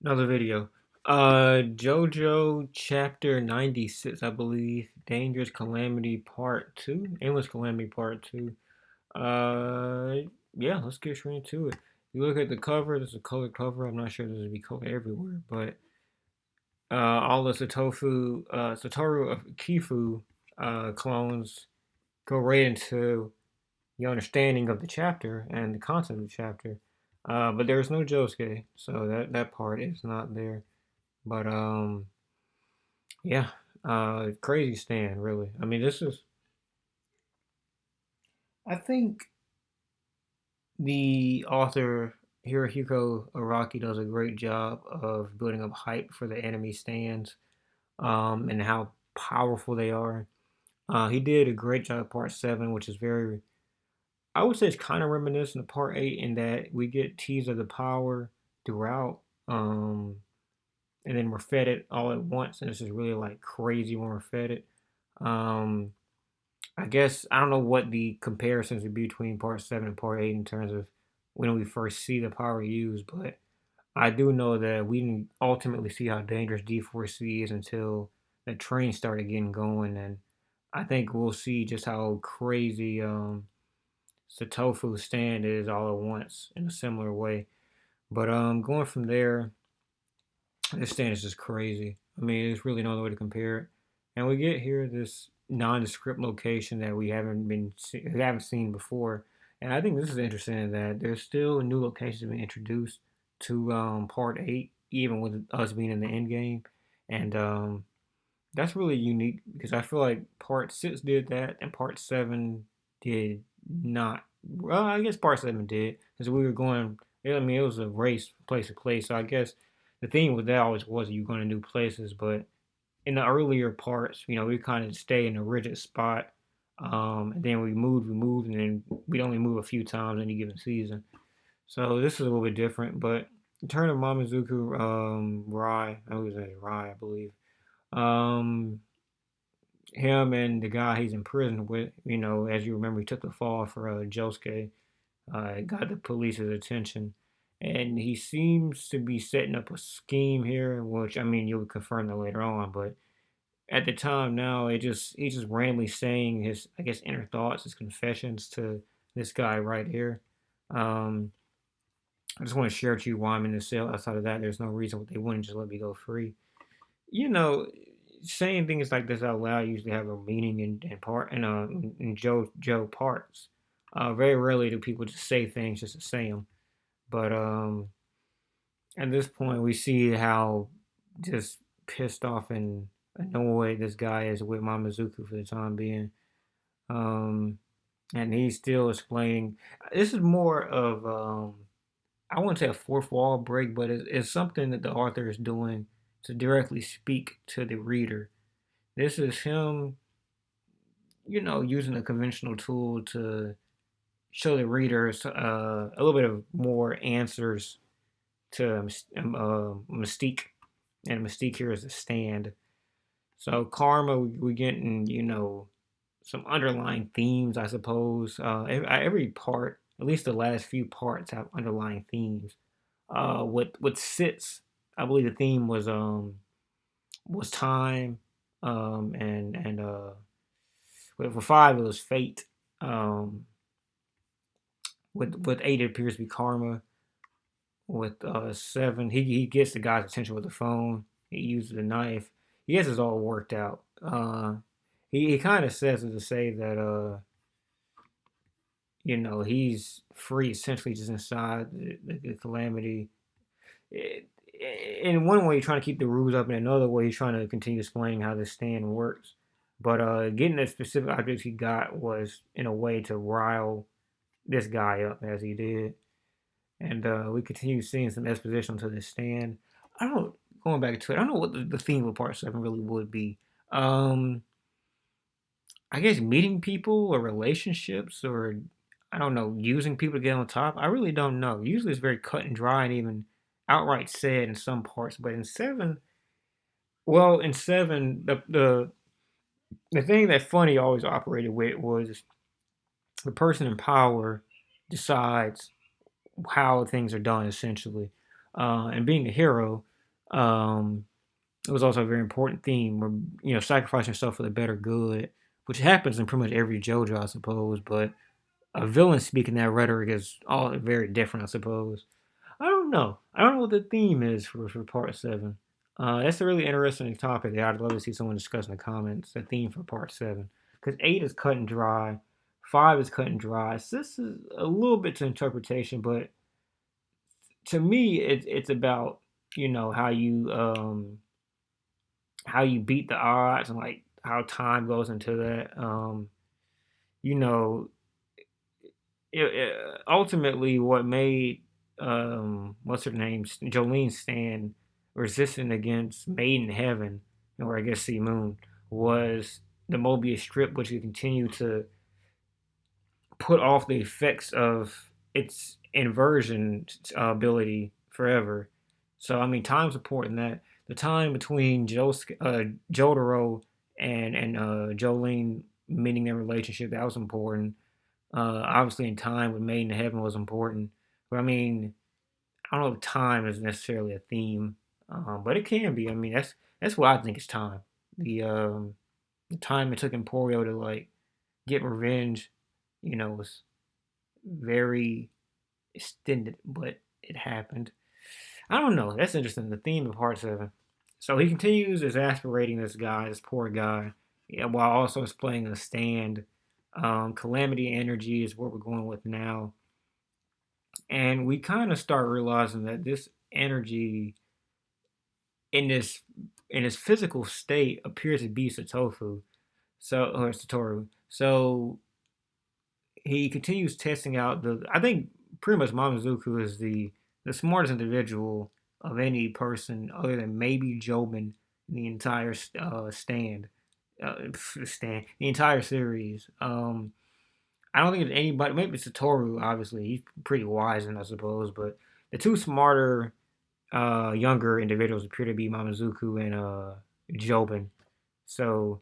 Another video. JoJo chapter 96, I believe. Dangerous Calamity Part 2. Endless Calamity Part 2. Uh yeah, let's get straight into it. You look at the cover, there's a colored cover. I'm not sure this would be colored everywhere, but all the Satoru of Kifu clones go right into the understanding of the chapter and the content of the chapter. But there's no Josuke, so that part is not there. But yeah, crazy stand really. I mean, this is. I think the author Hirohiko Araki does a great job of building up hype for the enemy stands, and how powerful they are. He did a great job at part seven, which is very. I would say it's kind of reminiscent of part eight in that we get teased of the power throughout. Um, and then we're fed it all at once, and this is really like crazy when we're fed it. Um, I guess I don't know what the comparisons would be between part seven and part eight in terms of when we first see the power used, but I do know that we didn't ultimately see how dangerous D4C is until the train started getting going, and I think we'll see just how crazy Satofu's stand is all at once in a similar way. But going from there, this stand is just crazy. I mean, there's really no other way to compare it. And we get here this nondescript location that we haven't seen before. And I think this is interesting in that there's still new locations being introduced to part eight, even with us being in the end game. And that's really unique because I feel like part six did that and part seven did not. Well, I guess part seven did because we were going. I mean, it was a race place to place. So I guess the thing with that always was you going to new places. But in the earlier parts, we kind of stay in a rigid spot. And then we moved, and then we'd only move a few times in any given season. So this is a little bit different. But in terms of Mamazuku Rai, I was Rai, I believe. Um, Him and the guy he's in prison with, as you remember, he took the fall for Josuke. Got the police's attention, and he seems to be setting up a scheme here, which I mean you'll confirm that later on. But at the time now, he's just randomly saying his, I guess, inner thoughts, his confessions to this guy right here. Um, I just want to share with you why I'm in the cell. Outside of that, there's no reason they wouldn't just let me go free. You know, saying things like this out loud usually have a meaning in Joe parts. Very rarely do people just say things just to say them. But at this point, we see how just pissed off and annoyed this guy is with Mamazuku for the time being. Um, and he's still explaining. This is more of I wouldn't say a fourth wall break, but it's something that the author is doing to directly speak to the reader. This is him, using a conventional tool to show the readers a little bit of more answers to Mystique, and Mystique here is the stand. So karma, we getting some underlying themes, I suppose. Every part, at least the last few parts, have underlying themes. What sits, I believe the theme was time, and for five it was fate. Um, with eight it appears to be karma. With seven, he gets the guy's attention with the phone. He uses the knife. He gets this all worked out. He kind of says it to say that he's free essentially just inside the calamity. It, in one way, he's trying to keep the rules up. In another way, he's trying to continue explaining how this stand works. But getting the specific objects he got was in a way to rile this guy up as he did. And we continue seeing some exposition to this stand. I don't going back to it. I don't know what the theme of part seven really would be. Um, I guess meeting people or relationships or I don't know using people to get on top. I really don't know. Usually it's very cut and dry and even outright said in some parts. But in seven, well, in seven, the thing that Funny always operated with was the person in power decides how things are done essentially. And being a hero, Um, it was also a very important theme where, sacrificing yourself for the better good, which happens in pretty much every JoJo, I suppose. But a villain speaking that rhetoric is all very different, I suppose. I don't know. I don't know what the theme is for part seven. That's a really interesting topic that I'd love to see someone discuss in the comments. The theme for part seven, because eight is cut and dry, five is cut and dry. So this is a little bit to interpretation, but to me, it's about how you beat the odds and like how time goes into that. You know, ultimately what made what's her name Jolene stand resistant against Made in Heaven, or I guess Sea Moon, was the Mobius strip, which could continue to put off the effects of its inversion ability forever. So I mean, time's important. That the time between Jotaro and Jolene mending their relationship, that was important. Obviously, in time with Made in Heaven was important, but I mean, I don't know if time is necessarily a theme, but it can be. I mean, that's what I think is time. The time it took Emporio to like get revenge, was very extended, but it happened. I don't know. That's interesting. The theme of Part Seven. So he continues exasperating this guy, this poor guy, yeah, while also explaining the stand. Calamity energy is what we're going with now, and we kind of start realizing that this energy in this in its physical state appears to be Satofu, or Satoru. So he continues testing out the. I think pretty much Mamazuku is the smartest individual of any person other than maybe Jobin in the entire the entire series. I don't think there's anybody. Maybe Satoru, obviously, he's pretty wise, and I suppose. But the two smarter, younger individuals appear to be Mamazuku and Jobin. So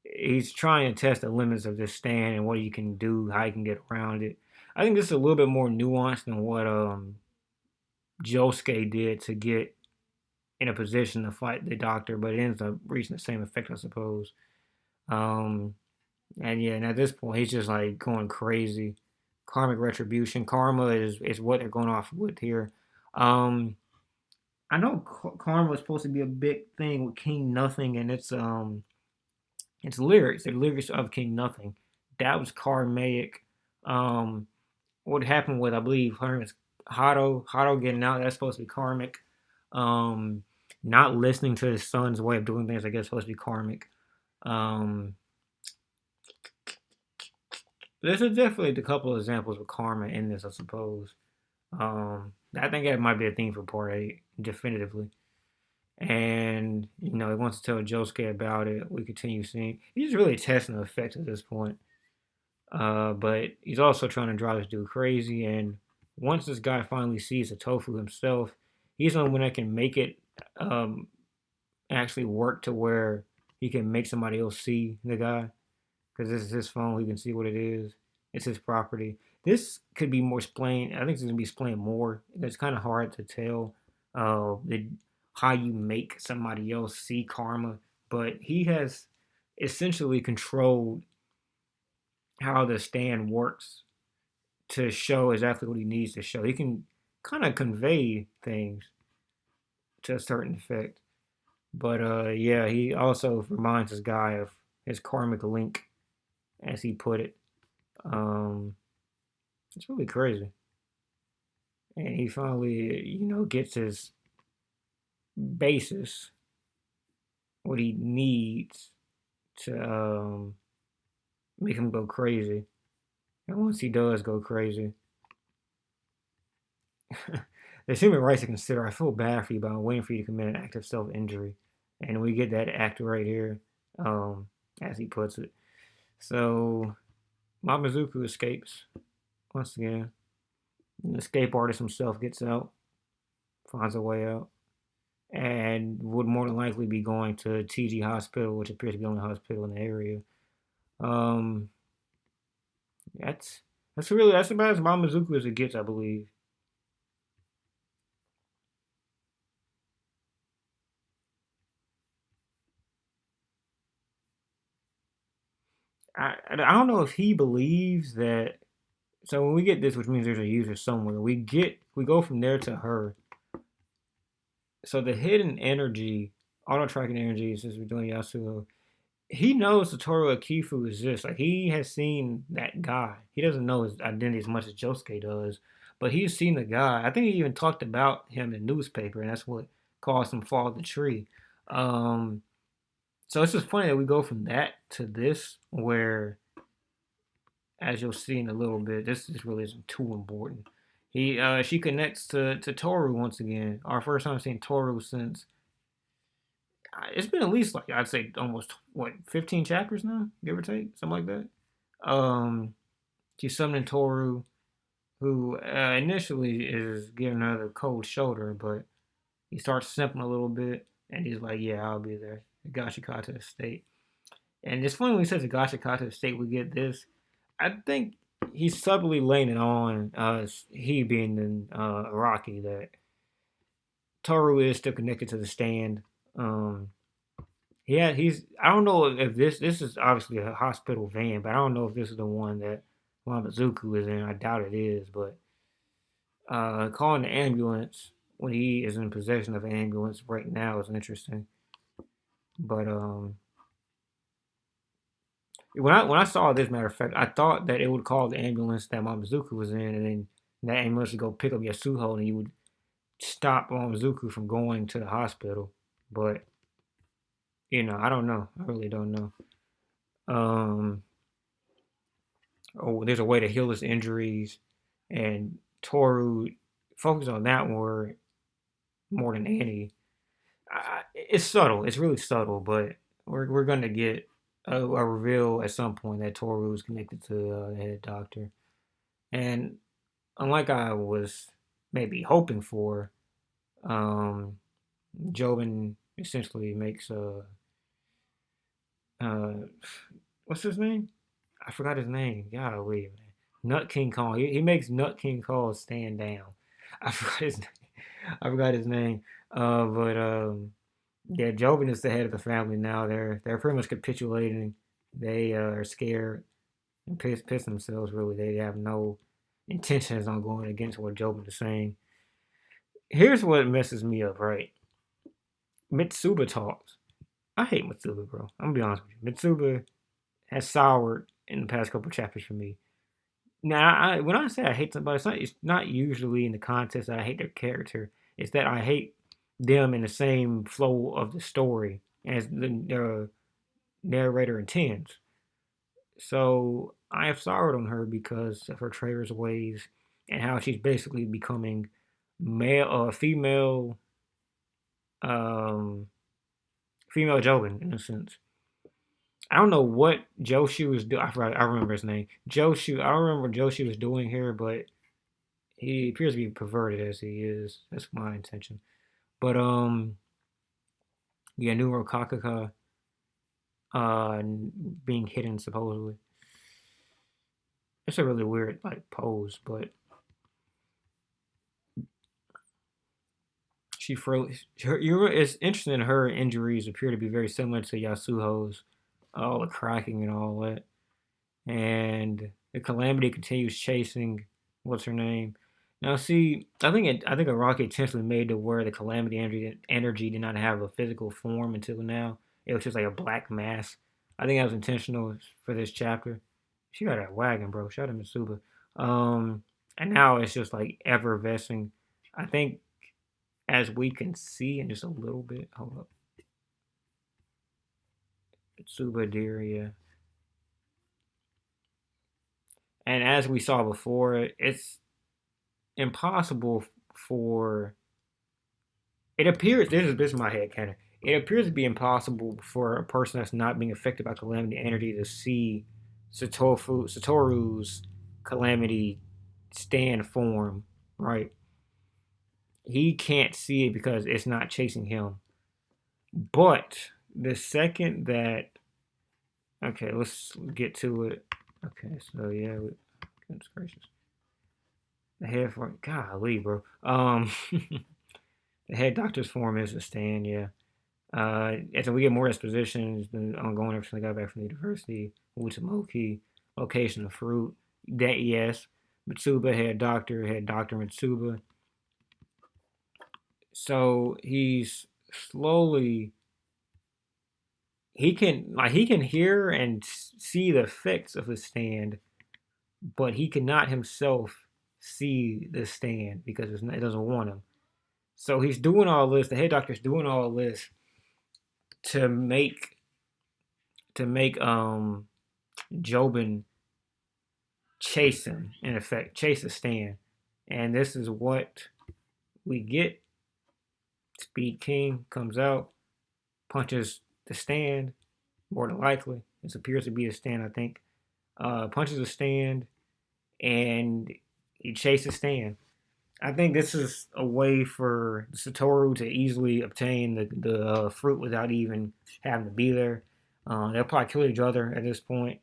he's trying to test the limits of this stand and what you can do, how you can get around it. I think this is a little bit more nuanced than what Josuke did to get in a position to fight the Doctor, but it ends up reaching the same effect, I suppose. Um, and yeah, and at this point, he's just like going crazy. Karmic retribution, karma is what they're going off with here. Um, I know karma is supposed to be a big thing with King Nothing, and it's lyrics. The lyrics of King Nothing. That was karmic. Um, what happened with I believe her name is Hado getting out. That's supposed to be karmic. Um, Not listening to his son's way of doing things. I guess supposed to be karmic. Um, there's definitely a couple of examples of karma in this, I suppose. I think that might be a theme for part eight, definitively. And he wants to tell Josuke about it. We continue seeing he's really testing the effects at this point. But he's also trying to drive this dude crazy. And once this guy finally sees the tofu himself, he's the only one that can make it um, actually work to where he can make somebody else see the guy. Because this is his phone, he can see what it is. It's his property. This could be more explained. I think it's going to be explained more. It's kind of hard to tell how you make somebody else see karma. But he has essentially controlled how the stand works to show exactly what he needs to show. He can kind of convey things to a certain effect. But yeah, he also reminds this guy of his karmic link, as he put it. Um, it's really crazy. And he finally, gets his basis, what he needs to make him go crazy. And once he does go crazy, there's human rights to consider. I feel bad for you, but I'm waiting for you to commit an act of self injury. And we get that act right here, as he puts it. So, Mamazuku escapes once again. The escape artist himself gets out, finds a way out, and would more than likely be going to TG Hospital, which appears to be the only hospital in the area. Um, that's that's about as Mamazuku as it gets, I believe. I don't know if he believes that. So when we get this, which means there's a user somewhere, we go from there to her. So the hidden energy, auto tracking energy, since we're doing Yasuo, he knows Satoru Akifu exists. Like he has seen that guy. He doesn't know his identity as much as Josuke does, but he's seen the guy. I think he even talked about him in the newspaper, and that's what caused him to fall off the tree. Um, so it's just funny that we go from that to this, where, as you'll see in a little bit, this just really isn't too important. She connects to Toru once again. Our first time seeing Toru since it's been at least like I'd say almost what 15 chapters now, give or take, something like that. Um, she's summoning Toru, who initially is giving her the cold shoulder, but he starts simping a little bit, and he's like, "Yeah, I'll be there." Gashikata Estate, and it's funny when he says the Gashikata Estate, we get this. I think he's subtly laying it on he being in Rocky that Toru is still connected to the stand. Um, Yeah, he's. I don't know if this is obviously a hospital van, but I don't know if this is the one that Mamazuku is in. I doubt it is, but calling the ambulance when he is in possession of an ambulance right now is interesting. But when I saw this, matter of fact, I thought that it would call the ambulance that Mamazuku was in, and then that ambulance would go pick up Yasuho, and he would stop Mamazuku from going to the hospital. But I don't know. I really don't know. Um, there's a way to heal his injuries, and Toru focused on that more than any. It's subtle. It's really subtle, but we're gonna get a reveal at some point that Toru is connected to the head doctor, and unlike I was maybe hoping for, um, Jobin essentially makes uh what's his name? I forgot his name. Golly, man. Nut King Kong. He makes Nut King Kong stand down. I forgot his name. I forgot his name. But yeah, Jobin is the head of the family now. They're pretty much capitulating. They are scared and piss themselves. Really, they have no intentions on going against what Jobin is saying. Here's what messes me up. Right, Mitsuba talks. I hate Mitsuba, bro. I'm gonna be honest with you. Mitsuba has soured in the past couple chapters for me. Now, when I say I hate somebody, it's not usually in the context that I hate their character. It's that I hate them in the same flow of the story as the narrator intends. So I have soured on her because of her traitorous ways and how she's basically becoming female, um, female Jobin in a sense. I don't know what Joshu was doing. I remember his name. Joshu. I don't remember what Joshu was doing here, but he appears to be perverted as he is. That's my intention. But yeah, Nuro Kakaka being hidden supposedly. It's a really weird like pose, but she froze. It's interesting. Her injuries appear to be very similar to Yasuho's, all the cracking and all that. And the Calamity continues chasing. What's her name? Now, see, I think Araki intentionally made to where the Calamity energy did not have a physical form until now. It was just like a black mass. I think that was intentional for this chapter. She got that wagon, bro. Shout out to Mitsuba. Um, and now it's just like effervescing. I think as we can see in just a little bit. Hold up, Mitsuba dear, yeah. And as we saw before, it's impossible for it appears this is my head canon. It appears to be impossible for a person that's not being affected by calamity energy to see Satoru's calamity stand form, right? He can't see it because it's not chasing him. But the second that okay, let's get to it. Okay, so yeah, goodness gracious. The head for golly, bro. The head doctor's form is a stand, yeah. As we get more exposition, it's been ongoing ever since I got back from the university. Utsumoki, location of fruit. That yes, Mitsuba had Doctor Mitsuba. So he's slowly he can hear and see the effects of the stand, but he cannot himself see the stand because it doesn't want him. So he's doing all this. The head doctor's doing all this to make Jobin chase him, in effect, chase the stand. And this is what we get. Speed King comes out, punches the stand, more than likely. This appears to be a stand, I think. Punches the stand, and he chases stand. I think this is a way for Satoru to easily obtain the fruit without even having to be there. They'll probably kill each other at this point,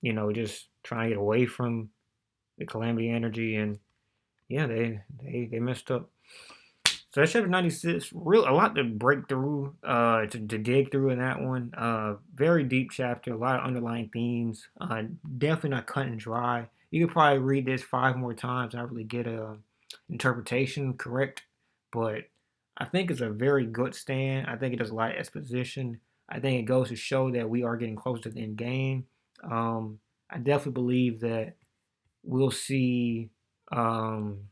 just trying to get away from the Calamity energy, and yeah, they messed up. So that's chapter 96. Real a lot to break through, to dig through in that one. Very deep chapter, a lot of underlying themes. Definitely not cut and dry. You could probably read this 5 more times, not really get a interpretation correct, but I think it's a very good stand. I think it does a lot of exposition. I think it goes to show that we are getting closer to the end game. I definitely believe that we'll see um,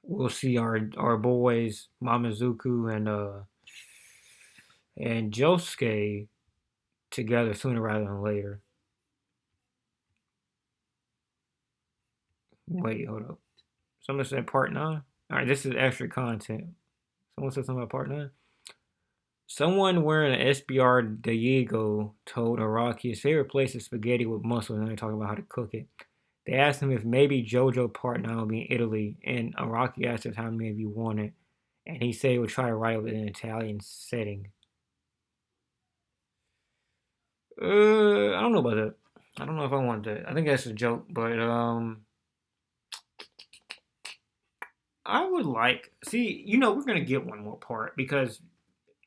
we'll see our boys Mamazuku and Josuke together sooner rather than later. Wait, hold up. Someone said part 9. All right, this is extra content. Someone said something about part 9. Someone wearing an SBR Diego told Araki his favorite place is spaghetti with mussels, and they're talking about how to cook it. They asked him if maybe JoJo part 9 will be in Italy, and Araki asked us how many of you want it, and he said he would try to write it in an Italian setting. I don't know about that. I don't know if I want that. I think that's a joke, but I would like see. We're gonna get one more part because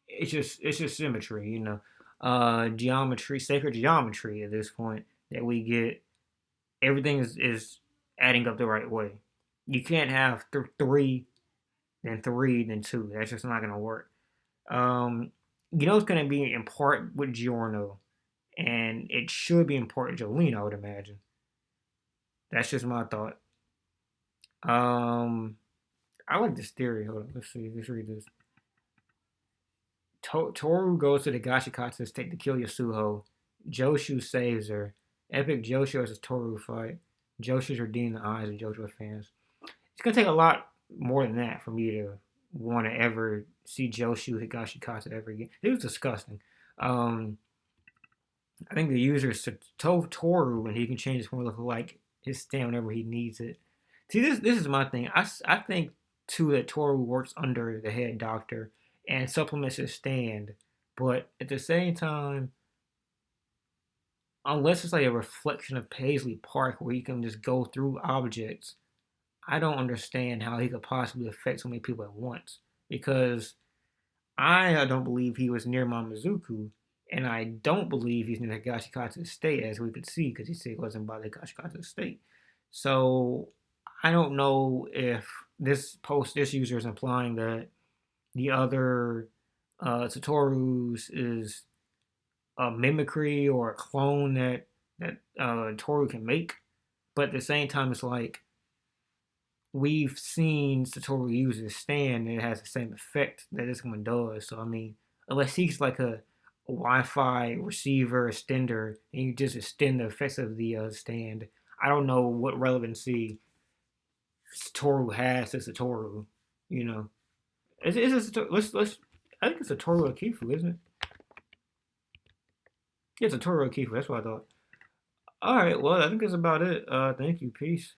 it's just symmetry. Geometry, sacred geometry at this point that we get. Everything is adding up the right way. You can't have three, then three, then two. That's just not gonna work. Um, it's gonna be in part with Giorno, and it should be in part with Jolene, I would imagine. That's just my thought. Um, I like this theory. Hold on, let's see. Let's read this. Toru goes to the Gashikatsu state to kill Yasuho. Joshu saves her. Epic Joshu versus Toru fight. Joshu's redeemed the eyes of JoJo fans. It's gonna take a lot more than that for me to want to ever see Joshu Higashikata ever again. It was disgusting. Um, I think the user is Toru, and he can change his form to look like his stand whenever he needs it. See, this is my thing. I think too that Toru works under the head doctor and supplements his stand, but at the same time, unless it's like a reflection of Paisley Park where you can just go through objects, I don't understand how he could possibly affect so many people at once. Because I don't believe he was near Mamazuku, and I don't believe he's near Higashikata State, as we could see, because he said he wasn't by the Higashikata State. So I don't know if this user is implying that the other Satoru's is a mimicry or a clone that Toru can make. But at the same time, it's like we've seen Satoru use his stand and it has the same effect that this one does. So I mean, unless he's like a Wi-Fi receiver extender and you just extend the effects of the stand, I don't know what relevancy Satoru has to Satoru. You know, let's. I think it's a Toru Akifu, isn't it? Yeah, it's a Toru Akifu. That's what I thought. All right, well, I think that's about it. Thank you. Peace.